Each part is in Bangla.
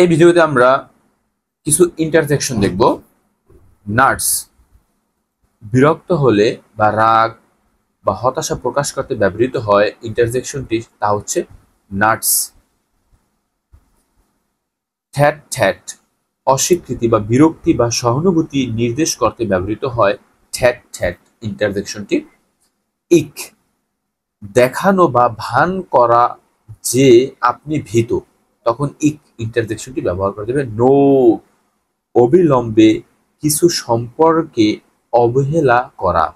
এই ভিডিওতে আমরা কিছু ইন্টারজেকশন দেখব। নার্স বিরক্ত হলে বা রাগ বা হতাশা প্রকাশ করতে ব্যবহৃত হয় ইন্টারজেকশনটি, তা হচ্ছে নার্স। থ্যাট থ্যাট অস্বীকৃতি বা বিরক্তি বা সহানুভূতি নির্দেশ করতে ব্যবহৃত হয় থ্যাট থ্যাট ইন্টারজেকশনটি। ইক দেখানো বা ভান করা যে আপনি ভীত, তখন ইক ইন্টারজেকশনটি ব্যবহার করা যাবে। নো অবিলম্বে কিছু সম্পর্কে অবহেলা করা।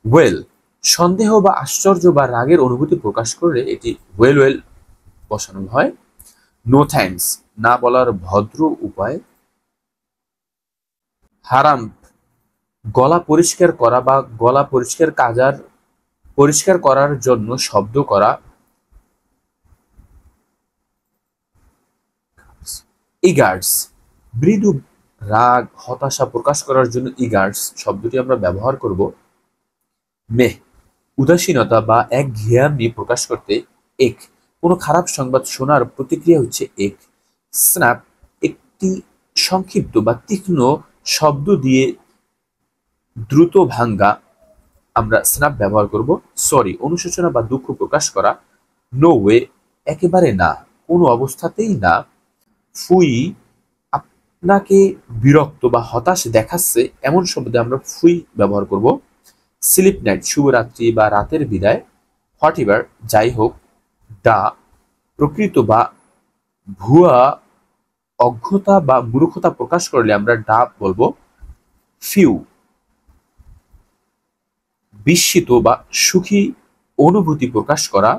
ওয়েল সন্দেহ বা আশ্চর্য বা রাগের অনুভূতি প্রকাশ করলে এটি ওয়েল ওয়েল বসানো হয়। নো থ্যাঙ্কস না বলার ভদ্র উপায়। হারাম গলা পরিষ্কার করা বা গলা পরিষ্কার করার জন্য শব্দ করা। ইগার্ডস মৃদু রাগ হতাশা প্রকাশ করার জন্য ইগার্ডস শব্দটি আমরা ব্যবহার করব। মেহ উদাসীনতা বা একঘেয়ামি প্রকাশ করতে এক। কোনো খারাপ সংবাদ শোনার প্রতিক্রিয়া হচ্ছে এক। স্ন্যাপ একটি সংক্ষিপ্ত বা তীক্ষ্ণ শব্দ দিয়ে দ্রুত ভাঙ্গা, আমরা স্ন্যাপ ব্যবহার করব। সরি অনুশোচনা বা দুঃখ প্রকাশ করা। নো ওয়ে একেবারে না, কোনো অবস্থাতেই না। ফুই আপনাকে বিরক্ত বা হতাশ দেখাচ্ছে, এমন শব্দে আমরা ফুই ব্যবহার করব। স্লিপ নাইট শুভরাত্রি বা রাতের বিদায়। হোয়াট এভার যাই হোক। দা প্রকৃত বা ভুয়া অজ্ঞতা বা মূর্খতা প্রকাশ করলে আমরা ডা বলবো। ফিউ বিস্মিত বা সুখী অনুভূতি প্রকাশ করা।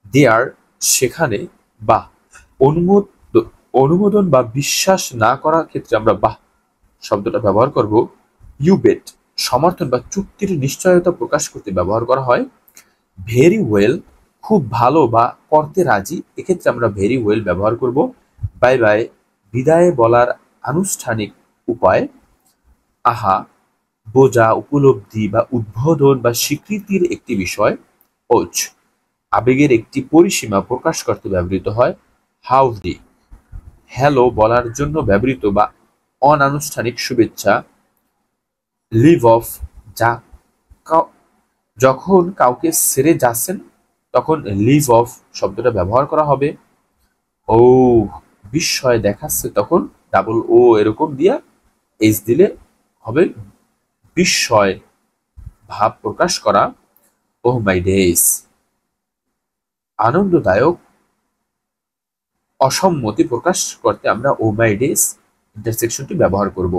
দেয়ার সেখানে, বা অনুমোদন বা বিশ্বাস না করার ক্ষেত্রে আমরা বাহ শব্দটা ব্যবহার করব। ইউ বেট সমর্থন বা চুক্তির নিশ্চয়তা প্রকাশ করতে ব্যবহার করা হয়। ভেরি ওয়েল খুব ভালো বা করতে রাজি, এক্ষেত্রে আমরা ভেরি ওয়েল ব্যবহার করব। বাই বাই বিদায় বলার আনুষ্ঠানিক উপায়। আহা বোঝা উপলব্ধি বা উদ্বোধন বা স্বীকৃতির একটি বিষয়। ওচ আবেগের একটি পরিসীমা প্রকাশ করতে ব্যবহৃত হয়। হাউডি হ্যালো বলার জন্য ব্যবহৃত বা অনানুষ্ঠানিক শুভেচ্ছা। লিভ অফ যা যখন কাউকে ছেড়ে যাচ্ছেন তখন লিভ অফ শব্দটা ব্যবহার করা হবে। ও বিস্ময় দেখাচ্ছে, তখন ডাবল ও এরকম দিয়া এইচ দিলে হবে বিস্ময় ভাব প্রকাশ করা। ওহ মাই ডেজ আনন্দদায়ক অসম্মতি প্রকাশ করতে আমরা ও মাই ডেজ ইন্টারসেকশনটি ব্যবহার করব।